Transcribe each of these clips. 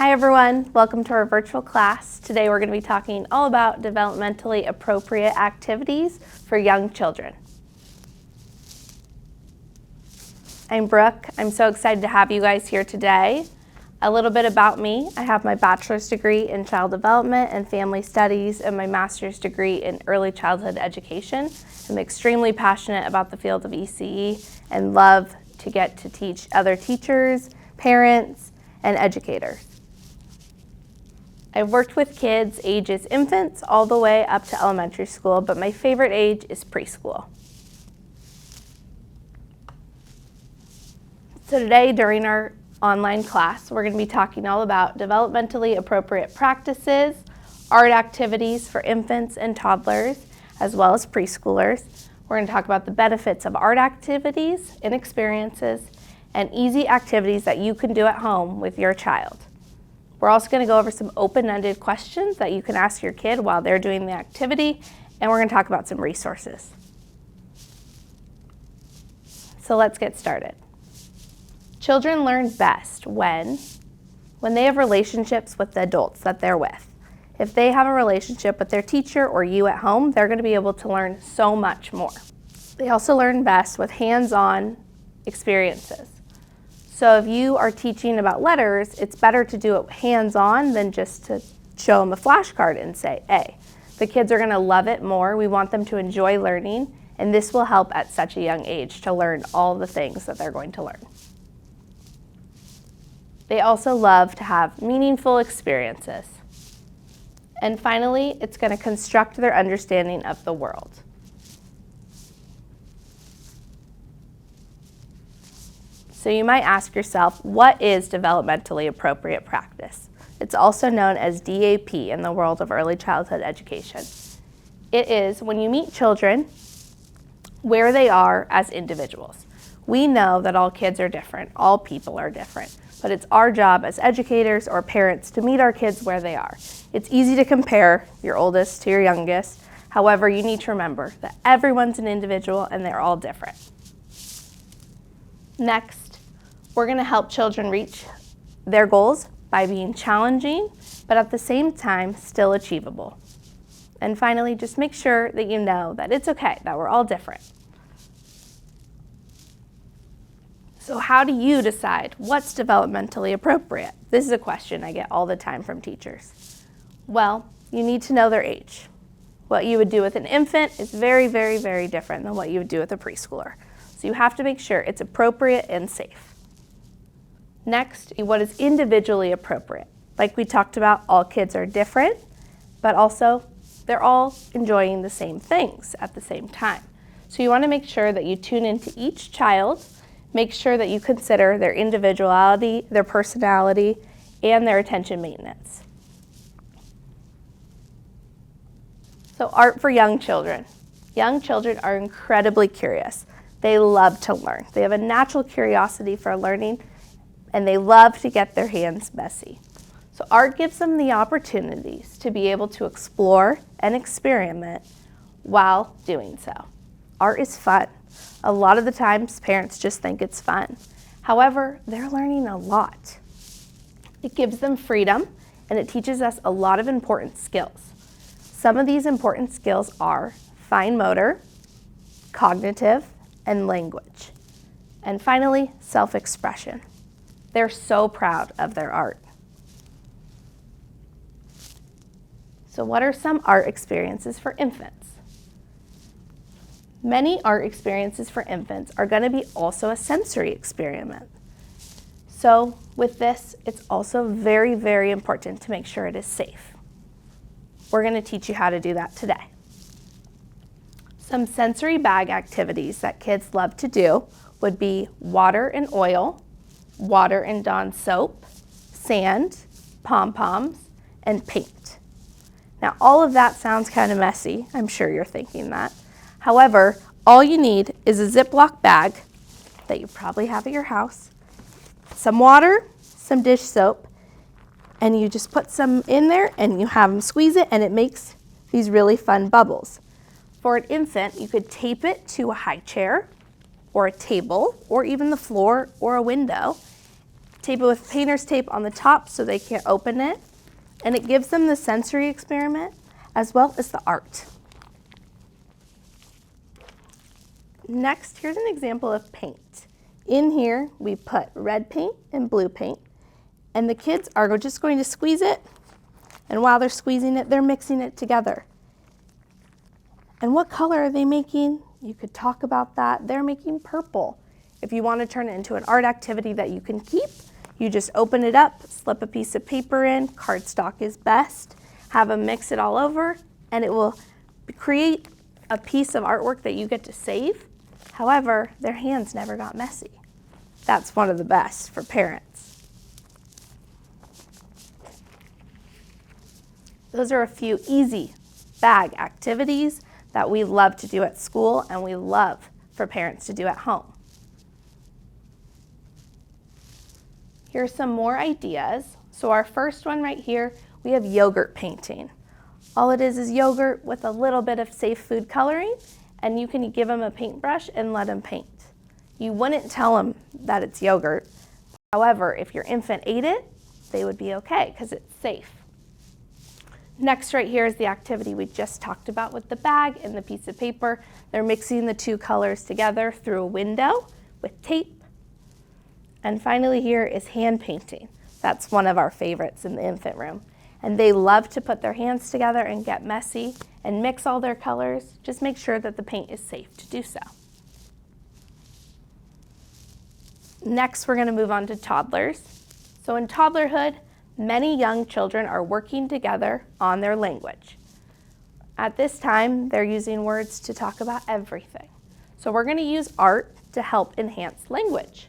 Hi everyone, welcome to our virtual class. Today we're going to be talking all about developmentally appropriate activities for young children. I'm Brooke. I'm so excited to have you guys here today. A little bit about me. I have my bachelor's degree in child development and family studies and my master's degree in early childhood education. I'm extremely passionate about the field of ECE and love to get to teach other teachers, parents, and educators. I've worked with kids ages infants all the way up to elementary school, but my favorite age is preschool. So today during our online class, we're going to be talking all about developmentally appropriate practices, art activities for infants and toddlers, as well as preschoolers. We're going to talk about the benefits of art activities and experiences, and easy activities that you can do at home with your child. We're also going to go over some open-ended questions that you can ask your kid while they're doing the activity, and we're going to talk about some resources. So let's get started. Children learn best when they have relationships with the adults that they're with. If they have a relationship with their teacher or you at home, they're going to be able to learn so much more. They also learn best with hands-on experiences. So if you are teaching about letters, it's better to do it hands-on than just to show them a flashcard and say, hey. The kids are going to love it more. We want them to enjoy learning, and this will help at such a young age to learn all the things that they're going to learn. They also love to have meaningful experiences. And finally, it's going to construct their understanding of the world. So you might ask yourself, what is developmentally appropriate practice? It's also known as DAP in the world of early childhood education. It is when you meet children where they are as individuals. We know that all kids are different, all people are different, but it's our job as educators or parents to meet our kids where they are. It's easy to compare your oldest to your youngest. However, you need to remember that everyone's an individual and they're all different. Next, we're going to help children reach their goals by being challenging, but at the same time, still achievable. And finally, just make sure that you know that it's okay, that we're all different. So how do you decide what's developmentally appropriate? This is a question I get all the time from teachers. Well, you need to know their age. What you would do with an infant is very, very, very different than what you would do with a preschooler. So you have to make sure it's appropriate and safe. Next, what is individually appropriate? Like we talked about, all kids are different, but also they're all enjoying the same things at the same time. So you want to make sure that you tune into each child, make sure that you consider their individuality, their personality, and their attention maintenance. So art for young children. Young children are incredibly curious. They love to learn. They have a natural curiosity for learning, and they love to get their hands messy. So art gives them the opportunities to be able to explore and experiment while doing so. Art is fun. A lot of the times, parents just think it's fun. However, they're learning a lot. It gives them freedom, and it teaches us a lot of important skills. Some of these important skills are fine motor, cognitive, and language. And finally, self-expression. They're so proud of their art. So what are some art experiences for infants? Many art experiences for infants are going to be also a sensory experiment. So with this, it's also very, very important to make sure it is safe. We're going to teach you how to do that today. Some sensory bag activities that kids love to do would be water and oil, water and Dawn soap, sand, pom-poms, and paint. Now all of that sounds kind of messy. I'm sure you're thinking that. However, all you need is a Ziploc bag that you probably have at your house, some water, some dish soap, and you just put some in there and you have them squeeze it and it makes these really fun bubbles. For an infant, you could tape it to a high chair or a table or even the floor or a window. tape it with painter's tape on the top so they can't open it. And it gives them the sensory experiment as well as the art. Next, here's an example of paint. In here, we put red paint and blue paint, and the kids are just going to squeeze it, and while they're squeezing it, they're mixing it together. And what color are they making? You could talk about that. They're making purple. If you want to turn it into an art activity that you can keep, you just open it up, slip a piece of paper in, cardstock is best, have them mix it all over, and it will create a piece of artwork that you get to save. However, their hands never got messy. That's one of the best for parents. Those are a few easy bag activities that we love to do at school and we love for parents to do at home. Here's some more ideas. So our first one right here, we have yogurt painting. All it is yogurt with a little bit of safe food coloring, and you can give them a paintbrush and let them paint. You wouldn't tell them that it's yogurt. However, if your infant ate it, they would be okay because it's safe. Next right here is the activity we just talked about with the bag and the piece of paper. They're mixing the two colors together through a window with tape. And finally here is hand painting. That's one of our favorites in the infant room. And they love to put their hands together and get messy and mix all their colors. Just make sure that the paint is safe to do so. Next, we're going to move on to toddlers. So in toddlerhood, many young children are working together on their language. At this time, they're using words to talk about everything. So we're going to use art to help enhance language.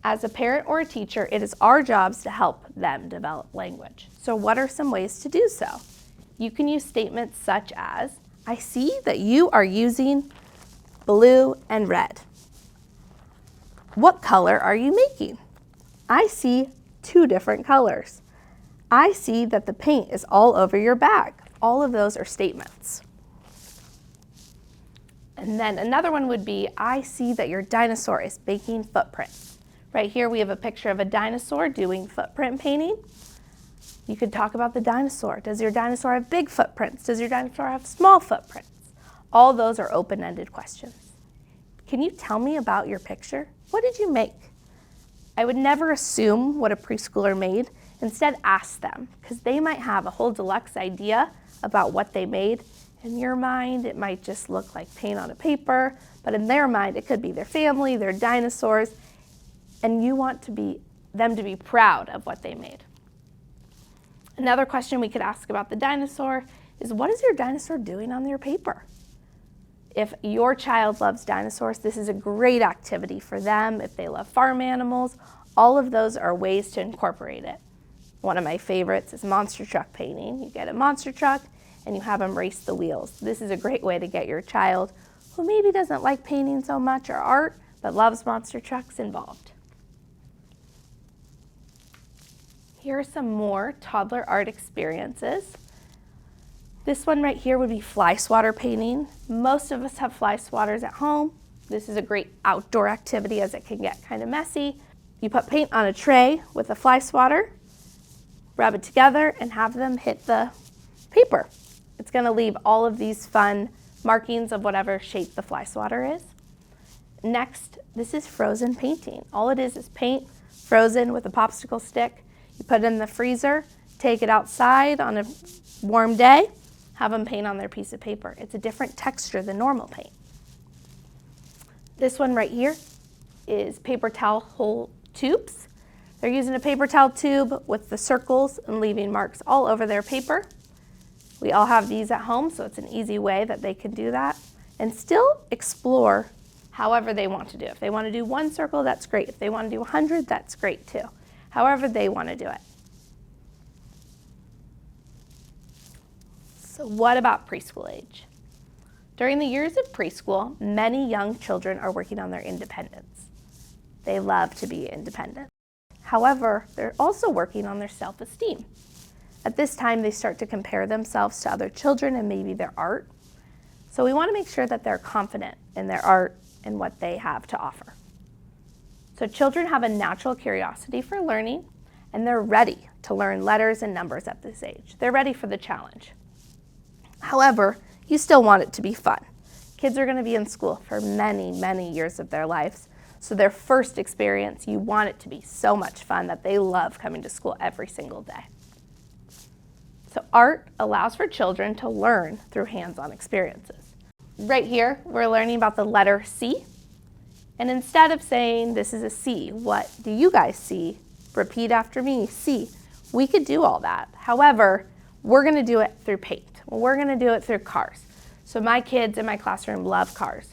As a parent or a teacher, it is our jobs to help them develop language. So what are some ways to do so? You can use statements such as, I see that you are using blue and red. What color are you making? I see 2 different colors. I see that the paint is all over your bag. All of those are statements. And then another one would be, I see that your dinosaur is making footprints. Right here we have a picture of a dinosaur doing footprint painting. You could talk about the dinosaur. Does your dinosaur have big footprints? Does your dinosaur have small footprints? All those are open-ended questions. Can you tell me about your picture? What did you make? I would never assume what a preschooler made. Instead, ask them, because they might have a whole deluxe idea about what they made. In your mind, it might just look like paint on a paper, but in their mind, it could be their family, their dinosaurs, and you want them to be proud of what they made. Another question we could ask about the dinosaur is, what is your dinosaur doing on your paper? If your child loves dinosaurs, this is a great activity for them. If they love farm animals, all of those are ways to incorporate it. One of my favorites is monster truck painting. You get a monster truck and you have them race the wheels. This is a great way to get your child who maybe doesn't like painting so much or art, but loves monster trucks involved. Here are some more toddler art experiences. This one right here would be fly swatter painting. Most of us have fly swatters at home. This is a great outdoor activity as it can get kind of messy. You put paint on a tray with a fly swatter, rub it together, and have them hit the paper. It's going to leave all of these fun markings of whatever shape the fly swatter is. Next, this is frozen painting. All it is paint frozen with a popsicle stick. You put it in the freezer, take it outside on a warm day, have them paint on their piece of paper. It's a different texture than normal paint. This one right here is paper towel hole tubes. They're using a paper towel tube with the circles and leaving marks all over their paper. We all have these at home, so it's an easy way that they can do that and still explore however they want to do it. If they want to do 1 circle, that's great. If they want to do 100, that's great too. However they want to do it. So what about preschool age? During the years of preschool, many young children are working on their independence. They love to be independent. However, they're also working on their self-esteem. At this time, they start to compare themselves to other children and maybe their art. So we want to make sure that they're confident in their art and what they have to offer. So children have a natural curiosity for learning, and they're ready to learn letters and numbers at this age. They're ready for the challenge. However, you still want it to be fun. Kids are going to be in school for many, many years of their lives. So their first experience, you want it to be so much fun that they love coming to school every single day. So art allows for children to learn through hands-on experiences. Right here, we're learning about the letter C. And instead of saying, this is a C, what do you guys see? Repeat after me, C. We could do all that. However, we're going to do it through paint. We're going to do it through cars. So my kids in my classroom love cars,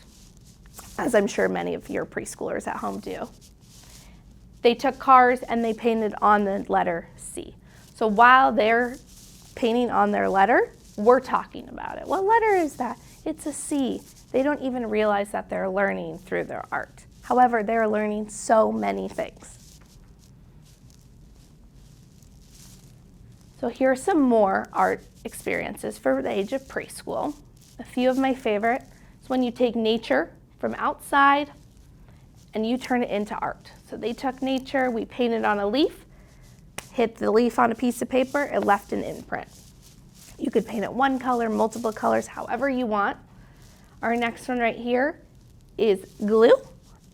as I'm sure many of your preschoolers at home do. They took cars and they painted on the letter C. So while they're painting on their letter, we're talking about it. What letter is that? It's a C. They don't even realize that they're learning through their art. However, they're learning so many things. So here are some more art experiences for the age of preschool. A few of my favorite is when you take nature from outside and you turn it into art. So they took nature, we painted on a leaf, hit the leaf on a piece of paper, and left an imprint. You could paint it one color, multiple colors, however you want. Our next one right here is glue,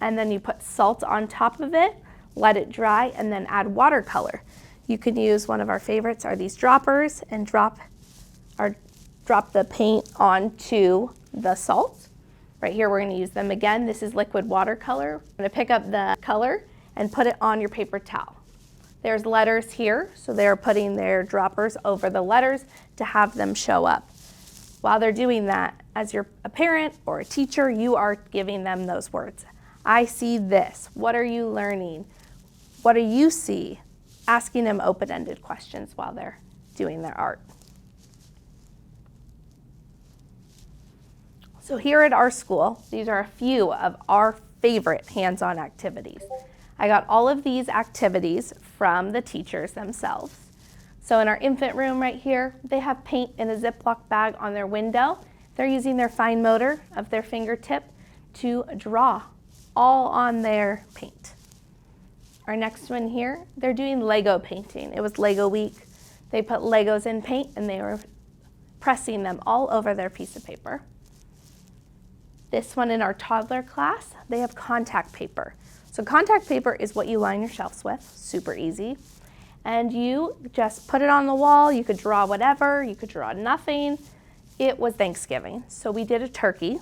and then you put salt on top of it, let it dry, and then add watercolor. You can use one of our favorites are these droppers and drop the paint onto the salt. Right here, we're going to use them again. This is liquid watercolor. I'm going to pick up the color and put it on your paper towel. There's letters here, so they're putting their droppers over the letters to have them show up. While they're doing that, as you're a parent or a teacher, you are giving them those words. I see this. What are you learning? What do you see? Asking them open-ended questions while they're doing their art. So here at our school, these are a few of our favorite hands-on activities. I got all of these activities from the teachers themselves. So in our infant room right here, they have paint in a Ziploc bag on their window. They're using their fine motor of their fingertip to draw all on their paint. Our next one here, they're doing Lego painting. It was Lego week. They put Legos in paint and they were pressing them all over their piece of paper. This one in our toddler class, they have contact paper. So contact paper is what you line your shelves with, super easy. And you just put it on the wall. You could draw whatever, you could draw nothing. It was Thanksgiving, so we did a turkey.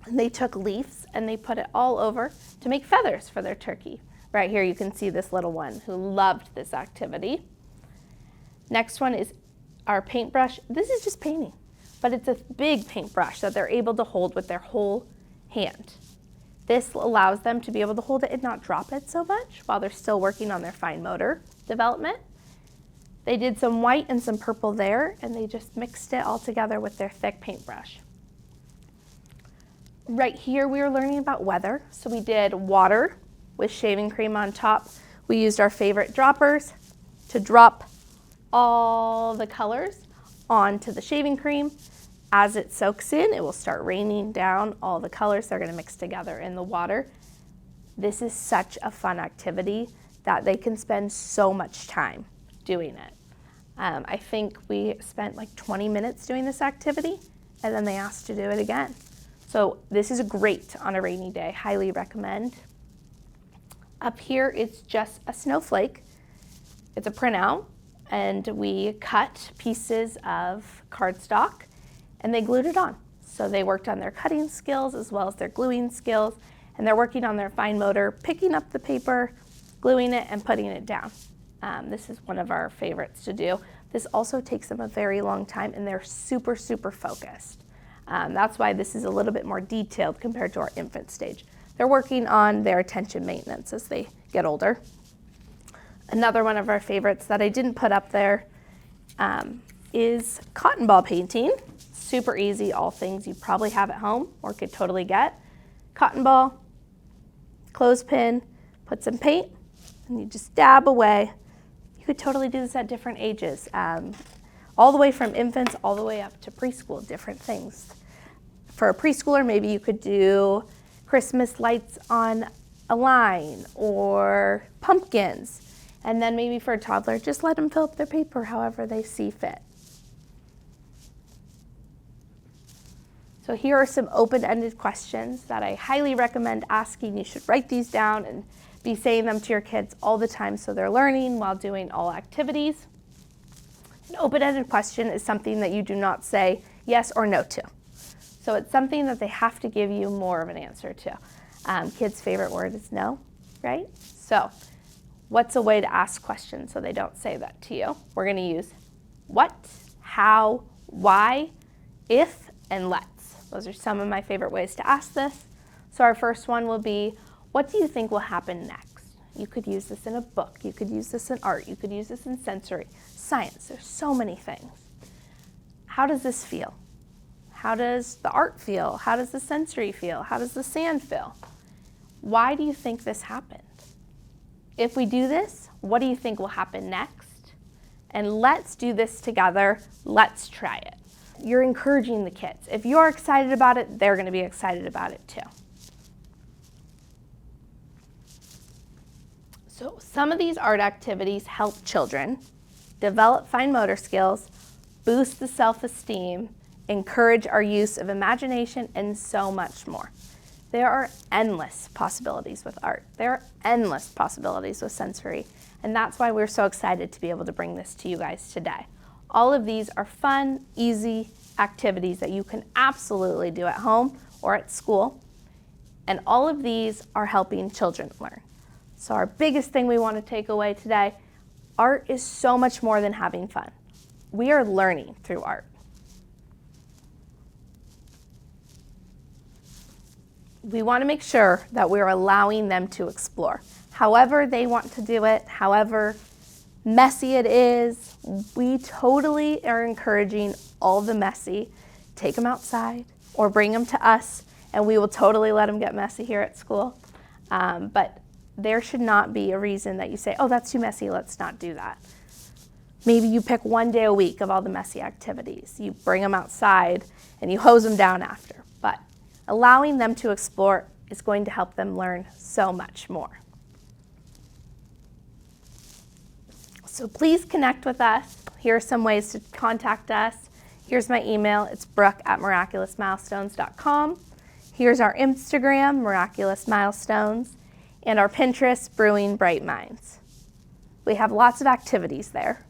And they took leaves and they put it all over to make feathers for their turkey. Right here you can see this little one who loved this activity. Next one is our paintbrush. This is just painting, but it's a big paintbrush that they're able to hold with their whole hand. This allows them to be able to hold it and not drop it so much while they're still working on their fine motor development. They did some white and some purple there, and they just mixed it all together with their thick paintbrush. Right here we were learning about weather, so we did water with shaving cream on top. We used our favorite droppers to drop all the colors onto the shaving cream. As it soaks in, it will start raining down all the colors. They're going to mix together in the water. This is such a fun activity that they can spend so much time doing it. I think we spent like 20 minutes doing this activity, and then they asked to do it again. So this is great on a rainy day, highly recommend. Up here, it's just a snowflake. It's a printout, and we cut pieces of cardstock, and they glued it on. So they worked on their cutting skills as well as their gluing skills, and they're working on their fine motor, picking up the paper, gluing it, and putting it down. This is one of our favorites to do. This also takes them a very long time, and they're super, super focused. That's why this is a little bit more detailed compared to our infant stage. They're working on their attention maintenance as they get older. Another one of our favorites that I didn't put up there is cotton ball painting. Super easy, all things you probably have at home or could totally get. Cotton ball, clothespin, put some paint, and you just dab away. You could totally do this at different ages, all the way from infants all the way up to preschool, different things. For a preschooler, maybe you could do Christmas lights on a line or pumpkins. And then maybe for a toddler, just let them fill up their paper however they see fit. So here are some open-ended questions that I highly recommend asking. You should write these down and be saying them to your kids all the time so they're learning while doing all activities. An open-ended question is something that you do not say yes or no to. So it's something that they have to give you more of an answer to. Kids' favorite word is no, right? So what's a way to ask questions so they don't say that to you? We're going to use what, how, why, if, and let's. Those are some of my favorite ways to ask this. So our first one will be, what do you think will happen next? You could use this in a book. You could use this in art. You could use this in sensory, science. There's so many things. How does this feel? How does the art feel? How does the sensory feel? How does the sand feel? Why do you think this happened? If we do this, what do you think will happen next? And let's do this together. Let's try it. You're encouraging the kids. If you're excited about it, they're going to be excited about it too. So some of these art activities help children develop fine motor skills, boost the self-esteem, encourage our use of imagination, and so much more. There are endless possibilities with art. There are endless possibilities with sensory, and that's why we're so excited to be able to bring this to you guys today. All of these are fun, easy activities that you can absolutely do at home or at school, and all of these are helping children learn. So our biggest thing we want to take away today, art is so much more than having fun. We are learning through art. We want to make sure that we're allowing them to explore. However they want to do it, however messy it is, we totally are encouraging all the messy. Take them outside or bring them to us, and we will totally let them get messy here at school. But there should not be a reason that you say, oh, that's too messy, let's not do that. Maybe you pick one day a week of all the messy activities. You bring them outside and you hose them down after. But allowing them to explore is going to help them learn so much more. So please connect with us. Here are some ways to contact us. Here's my email. It's brooke@miraculousmilestones.com. Here's our Instagram, Miraculous Milestones, and our Pinterest, Brewing Bright Minds. We have lots of activities there.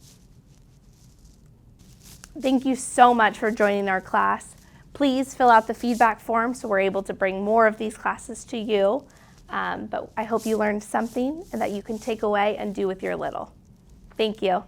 Thank you so much for joining our class. Please fill out the feedback form so we're able to bring more of these classes to you. But I hope you learned something and that you can take away and do with your little. Thank you.